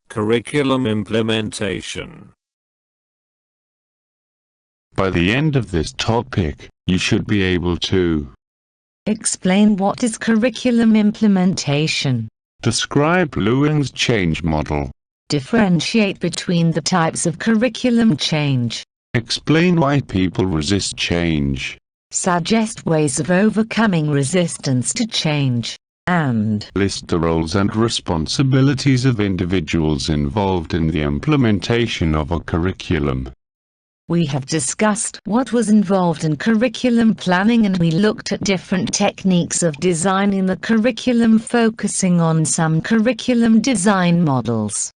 Curriculum implementation. By the end of this topic, you should be able to explain what is curriculum implementation, describe Luhmann's change model, differentiate between the types of curriculum change, explain why people resist change, suggest ways of overcoming resistance to change, and list the roles and responsibilities of individuals involved in the implementation of a curriculum. We have discussed what was involved in curriculum planning, and we looked at different techniques of designing the curriculum, focusing on some curriculum design models.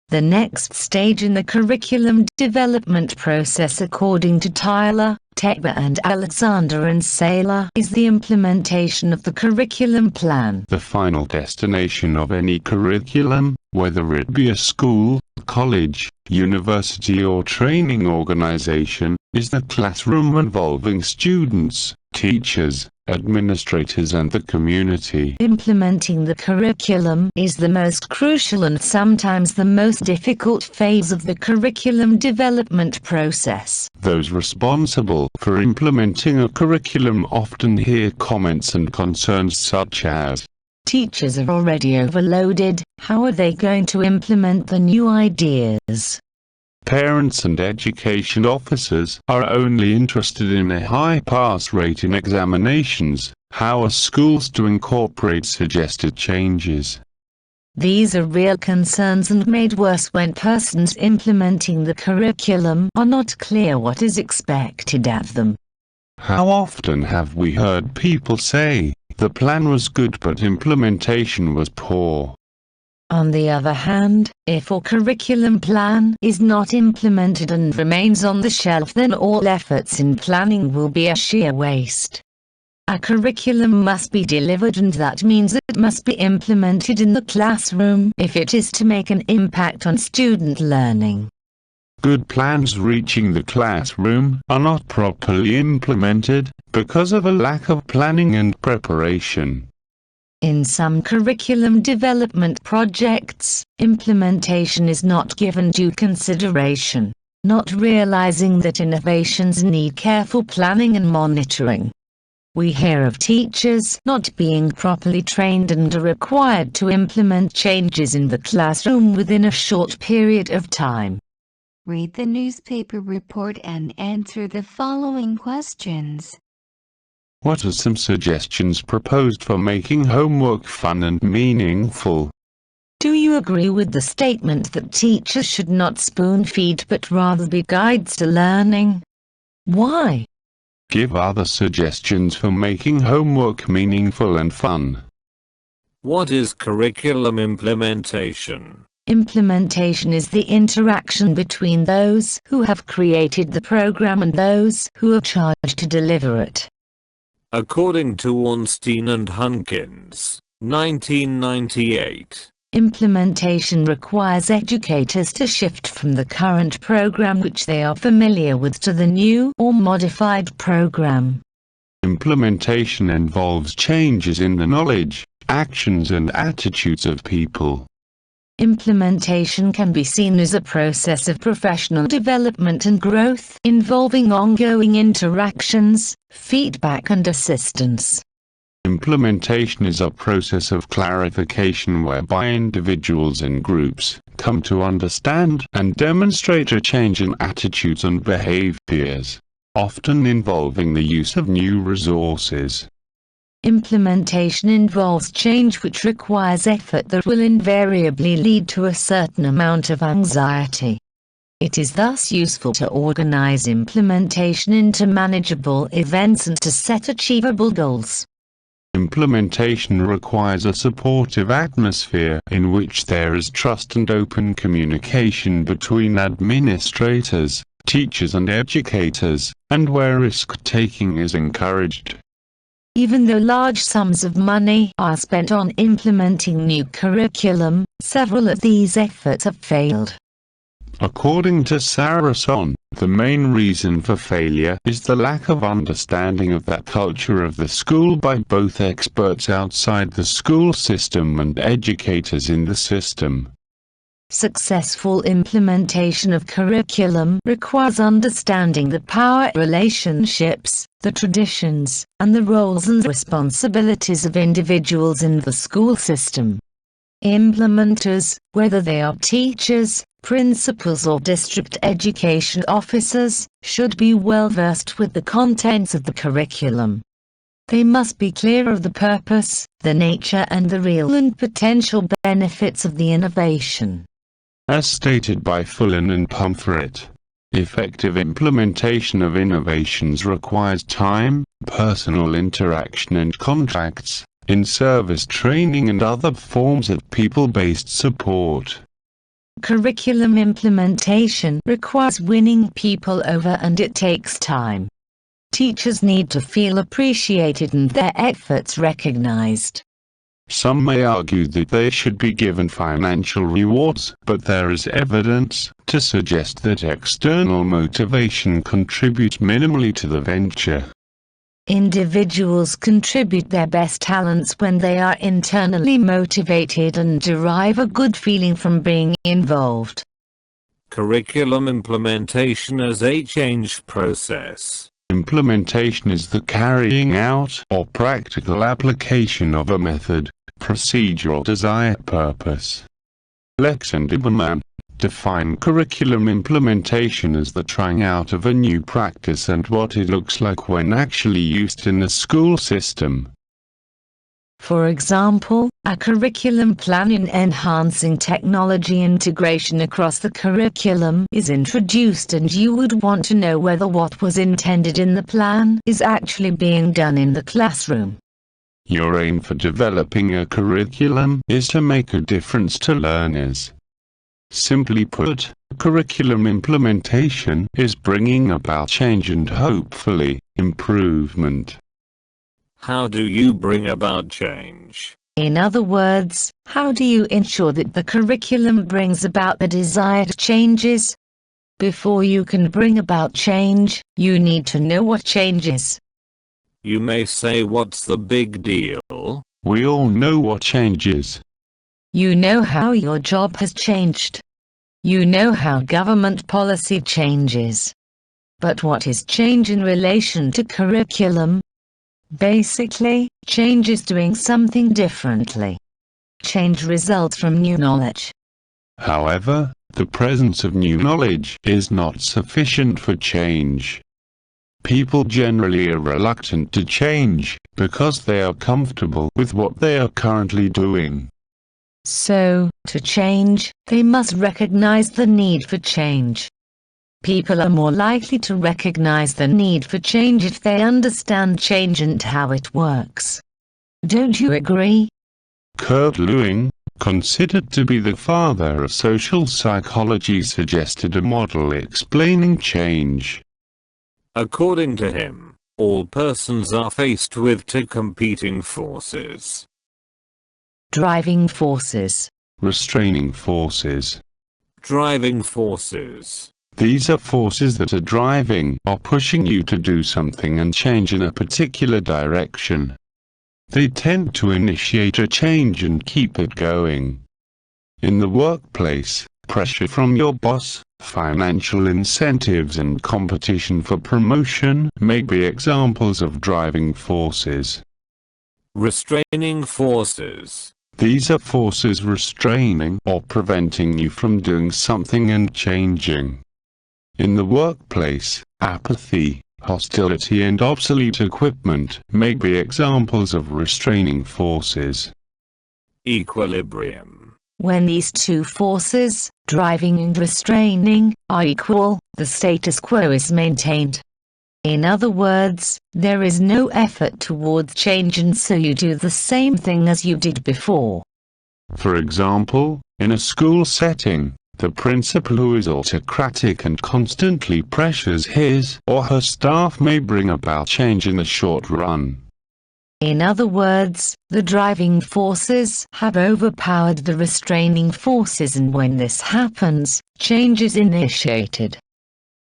The next stage in the curriculum development process, according to Tyler, Tekba and Alexander and Saylor, is the implementation of the curriculum plan. The final destination of any curriculum, whether it be a school, college, university or training organization, is the classroom involving students, teachers, administrators and the community. Implementing the curriculum is the most crucial and sometimes the most difficult phase of the curriculum development process. Those responsible for implementing a curriculum often hear comments and concerns such as, teachers are already overloaded, how are they going to implement the new ideas? Parents and education officers are only interested in a high pass rate in examinations. How are schools to incorporate suggested changes? These are real concerns and made worse when persons implementing the curriculum are not clear what is expected of them. How often have we heard people say, the plan was good but implementation was poor? On the other hand, if a curriculum plan is not implemented and remains on the shelf, then all efforts in planning will be a sheer waste. A curriculum must be delivered, and that means it must be implemented in the classroom if it is to make an impact on student learning. Good plans reaching the classroom are not properly implemented because of a lack of planning and preparation. In some curriculum development projects, implementation is not given due consideration, not realizing that innovations need careful planning and monitoring. We hear of teachers not being properly trained and are required to implement changes in the classroom within a short period of time. Read the newspaper report and answer the following questions. What are some suggestions proposed for making homework fun and meaningful? Do you agree with the statement that teachers should not spoon-feed but rather be guides to learning? Why? Give other suggestions for making homework meaningful and fun. What is curriculum implementation? Implementation is the interaction between those who have created the program and those who are charged to deliver it. According to Ornstein and Hunkins, 1998. Implementation requires educators to shift from the current program which they are familiar with to the new or modified program. Implementation involves changes in the knowledge, actions and attitudes of people. Implementation can be seen as a process of professional development and growth involving ongoing interactions, feedback and assistance. Implementation is a process of clarification whereby individuals and groups come to understand and demonstrate a change in attitudes and behaviors, often involving the use of new resources. Implementation involves change which requires effort that will invariably lead to a certain amount of anxiety. It is thus useful to organize implementation into manageable events and to set achievable goals. Implementation requires a supportive atmosphere in which there is trust and open communication between administrators, teachers and educators, and where risk-taking is encouraged. Even though large sums of money are spent on implementing new curriculum, several of these efforts have failed. According to Saracen, the main reason for failure is the lack of understanding of that culture of the school by both experts outside the school system and educators in the system. Successful implementation of curriculum requires understanding the power relationships, the traditions, and the roles and responsibilities of individuals in the school system. Implementers, whether they are teachers, principals or district education officers, should be well versed with the contents of the curriculum. They must be clear of the purpose, the nature and the real and potential benefits of the innovation. As stated by Fullen and Pumfret, effective implementation of innovations requires time, personal interaction and contracts, in-service training and other forms of people-based support. Curriculum implementation requires winning people over and it takes time. Teachers need to feel appreciated and their efforts recognized. Some may argue that they should be given financial rewards, but there is evidence to suggest that external motivation contributes minimally to the venture. Individuals contribute their best talents when they are internally motivated and derive a good feeling from being involved. Curriculum implementation as a change process. Implementation is the carrying out or practical application of a method, procedure or desired purpose. Lex and Iberman define curriculum implementation as the trying out of a new practice and what it looks like when actually used in the school system. For example, a curriculum plan in enhancing technology integration across the curriculum is introduced and you would want to know whether what was intended in the plan is actually being done in the classroom. Your aim for developing a curriculum is to make a difference to learners. Simply put, curriculum implementation is bringing about change and hopefully, improvement. How do you bring about change? In other words, how do you ensure that the curriculum brings about the desired changes? Before you can bring about change, you need to know what change is. You may say, what's the big deal? We all know what change is. You know how your job has changed. You know how government policy changes. But what is change in relation to curriculum? Basically, change is doing something differently. Change results from new knowledge. However, the presence of new knowledge is not sufficient for change. People generally are reluctant to change because they are comfortable with what they are currently doing. So, to change, they must recognize the need for change. People are more likely to recognize the need for change if they understand change and how it works. Don't you agree? Kurt Lewin, considered to be the father of social psychology, suggested a model explaining change. According to him, all persons are faced with two competing forces. Driving forces. Restraining forces. Driving forces. These are forces that are driving or pushing you to do something and change in a particular direction. They tend to initiate a change and keep it going. In the workplace, pressure from your boss, financial incentives and competition for promotion may be examples of driving forces. Restraining forces. These are forces restraining or preventing you from doing something and changing. In the workplace, apathy, hostility and obsolete equipment may be examples of restraining forces. Equilibrium. When these two forces, driving and restraining, are equal, the status quo is maintained. In other words, there is no effort towards change and so you do the same thing as you did before. For example, in a school setting, the principal who is autocratic and constantly pressures his or her staff may bring about change in the short run. In other words, the driving forces have overpowered the restraining forces and when this happens, change is initiated.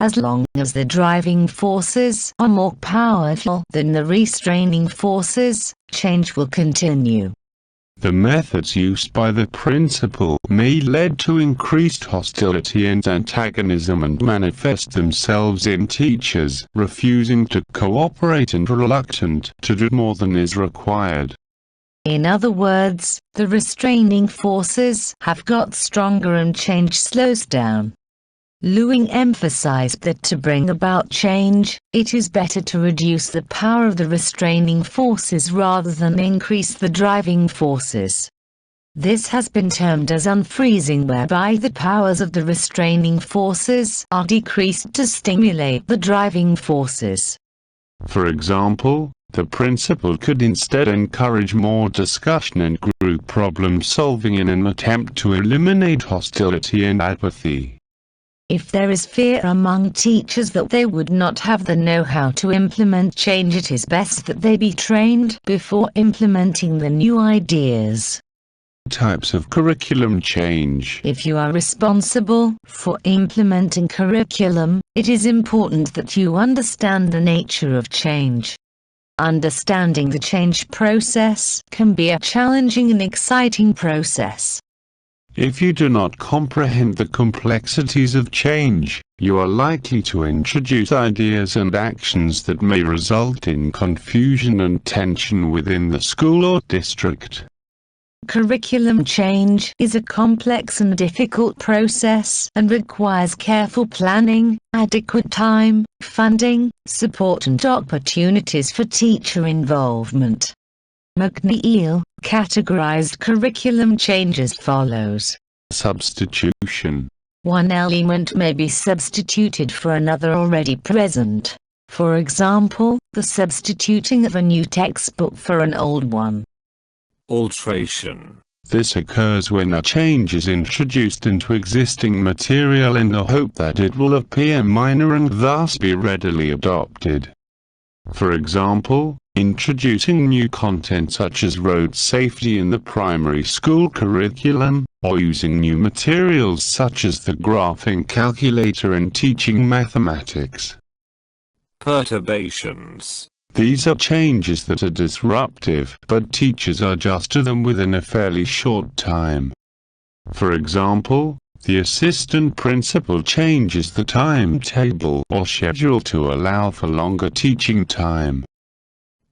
As long as the driving forces are more powerful than the restraining forces, change will continue. The methods used by the principal may lead to increased hostility and antagonism and manifest themselves in teachers refusing to cooperate and reluctant to do more than is required. In other words, the restraining forces have got stronger and change slows down. Lewing emphasized that to bring about change, it is better to reduce the power of the restraining forces rather than increase the driving forces. This has been termed as unfreezing, whereby the powers of the restraining forces are decreased to stimulate the driving forces. For example, the principal could instead encourage more discussion and group problem solving in an attempt to eliminate hostility and apathy. If there is fear among teachers that they would not have the know-how to implement change, it is best that they be trained before implementing the new ideas. Types of curriculum change. If you are responsible for implementing curriculum, it is important that you understand the nature of change. Understanding the change process can be a challenging and exciting process. If you do not comprehend the complexities of change, you are likely to introduce ideas and actions that may result in confusion and tension within the school or district. Curriculum change is a complex and difficult process and requires careful planning, adequate time, funding, support and opportunities for teacher involvement. McNeill categorized curriculum change as follows. Substitution. One element may be substituted for another already present. For example, the substituting of a new textbook for an old one. Alteration. This occurs when a change is introduced into existing material in the hope that it will appear minor and thus be readily adopted. For example, introducing new content such as road safety in the primary school curriculum, or using new materials such as the graphing calculator in teaching mathematics. Perturbations. These are changes that are disruptive, but teachers adjust to them within a fairly short time. For example, the assistant principal changes the timetable or schedule to allow for longer teaching time.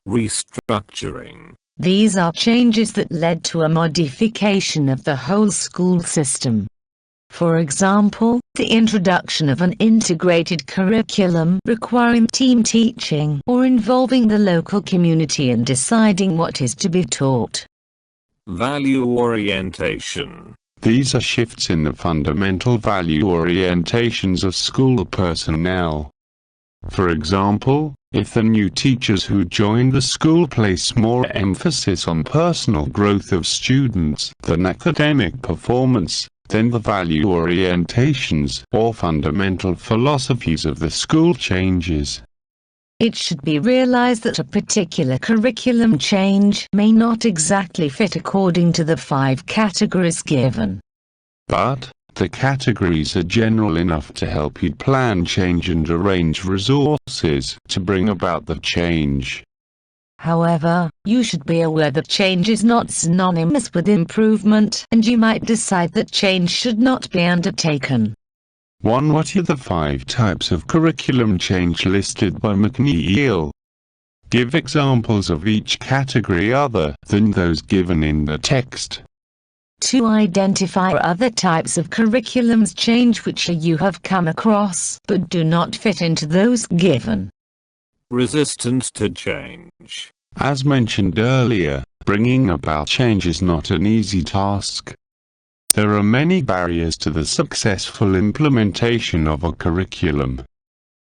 Restructuring. These are changes that led to a modification of the whole school system. For example, the introduction of an integrated curriculum requiring team teaching or involving the local community in deciding what is to be taught. Value orientation. These are shifts in the fundamental value orientations of school personnel. For example, if the new teachers who join the school place more emphasis on personal growth of students than academic performance, then the value orientations or fundamental philosophies of the school changes. It should be realized that a particular curriculum change may not exactly fit according to the 5 categories given. But the categories are general enough to help you plan change and arrange resources to bring about the change. However, you should be aware that change is not synonymous with improvement, and you might decide that change should not be undertaken. 1. What are the 5 types of curriculum change listed by McNeill? Give examples of each category other than those given in the text. 2. Identify other types of curriculums change which you have come across but do not fit into those given. Resistance to change. As mentioned earlier, bringing about change is not an easy task. There are many barriers to the successful implementation of a curriculum.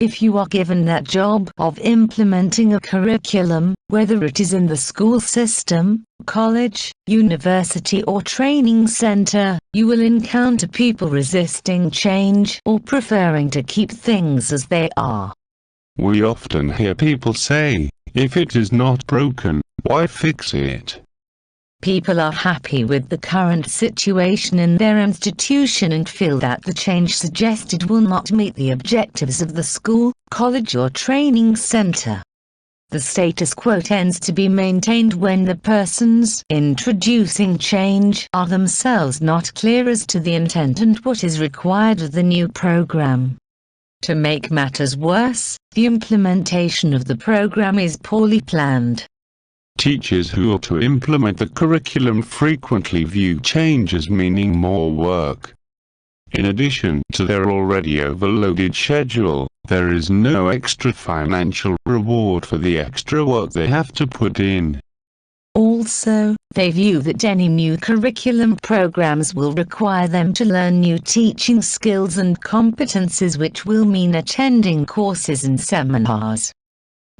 If you are given that job of implementing a curriculum, whether it is in the school system, college, university or training center, you will encounter people resisting change or preferring to keep things as they are. We often hear people say, if it is not broken, why fix it? People are happy with the current situation in their institution and feel that the change suggested will not meet the objectives of the school, college or training center. The status quo tends to be maintained when the persons introducing change are themselves not clear as to the intent and what is required of the new program. To make matters worse, the implementation of the program is poorly planned. Teachers who are to implement the curriculum frequently view change as meaning more work. In addition to their already overloaded schedule, there is no extra financial reward for the extra work they have to put in. Also, they view that any new curriculum programs will require them to learn new teaching skills and competencies, which will mean attending courses and seminars.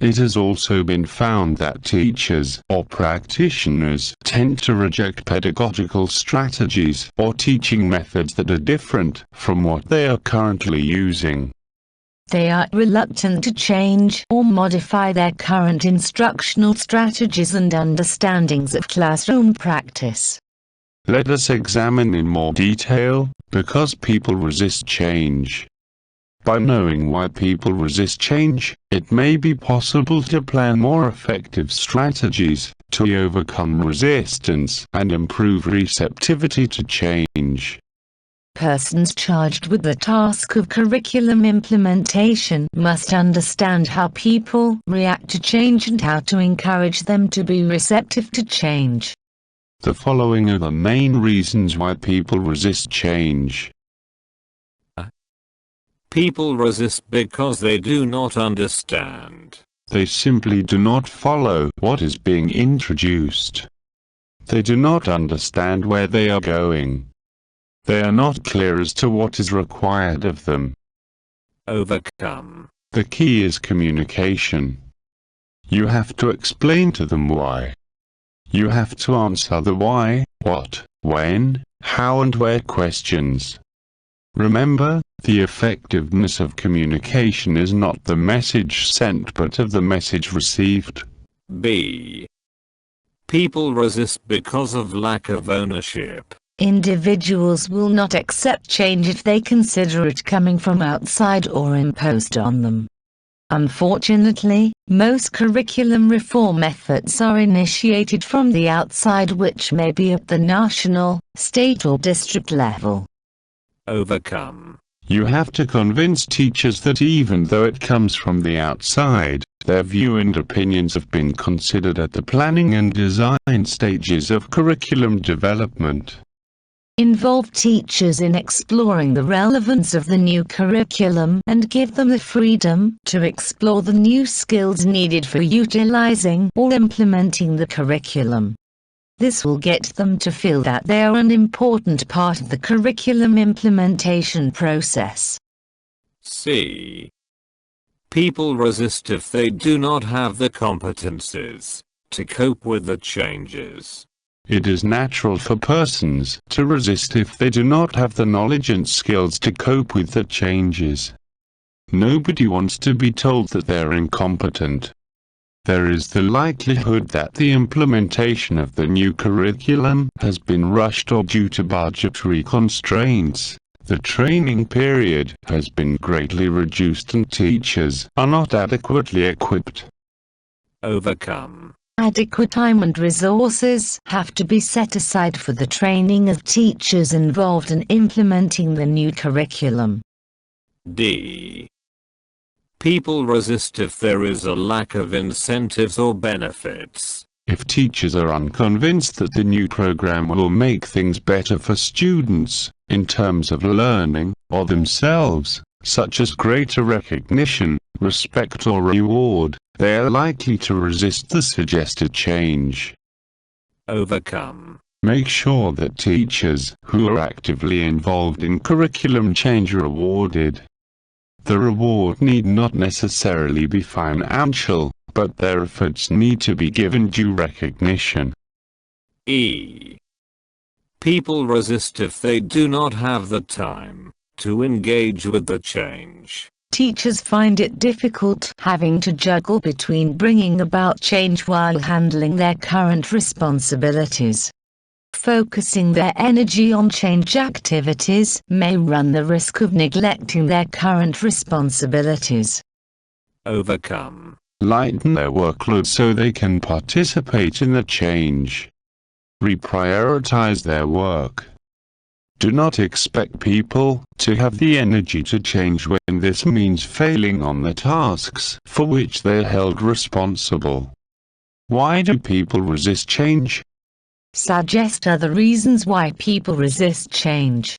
It has also been found that teachers or practitioners tend to reject pedagogical strategies or teaching methods that are different from what they are currently using. They are reluctant to change or modify their current instructional strategies and understandings of classroom practice. Let us examine in more detail, because people resist change. By knowing why people resist change, it may be possible to plan more effective strategies to overcome resistance and improve receptivity to change. Persons charged with the task of curriculum implementation must understand how people react to change and how to encourage them to be receptive to change. The following are the main reasons why people resist change. People resist because they do not understand. They simply do not follow what is being introduced. They do not understand where they are going. They are not clear as to what is required of them. Overcome. The key is communication. You have to explain to them why. You have to answer the why, what, when, how and where questions. Remember, the effectiveness of communication is not the message sent but of the message received. B. People resist because of lack of ownership. Individuals will not accept change if they consider it coming from outside or imposed on them. Unfortunately, most curriculum reform efforts are initiated from the outside, which may be at the national, state or district level. Overcome. You have to convince teachers that even though it comes from the outside, their view and opinions have been considered at the planning and design stages of curriculum development. Involve teachers in exploring the relevance of the new curriculum and give them the freedom to explore the new skills needed for utilizing or implementing the curriculum. This will get them to feel that they are an important part of the curriculum implementation process. C. People resist if they do not have the competencies to cope with the changes. It is natural for persons to resist if they do not have the knowledge and skills to cope with the changes. Nobody wants to be told that they're incompetent. There is the likelihood that the implementation of the new curriculum has been rushed or due to budgetary constraints. The training period has been greatly reduced and teachers are not adequately equipped. Overcome. Adequate time and resources have to be set aside for the training of teachers involved in implementing the new curriculum. D. People resist if there is a lack of incentives or benefits. If teachers are unconvinced that the new program will make things better for students, in terms of learning, or themselves, such as greater recognition, respect or reward, they are likely to resist the suggested change. Overcome. Make sure that teachers who are actively involved in curriculum change are rewarded. The reward need not necessarily be financial, but their efforts need to be given due recognition. E. People resist if they do not have the time to engage with the change. Teachers find it difficult having to juggle between bringing about change while handling their current responsibilities. Focusing their energy on change activities may run the risk of neglecting their current responsibilities. Overcome. Lighten their workload so they can participate in the change. Reprioritize their work. Do not expect people to have the energy to change when this means failing on the tasks for which they are held responsible. Why do people resist change? Suggest other reasons why people resist change.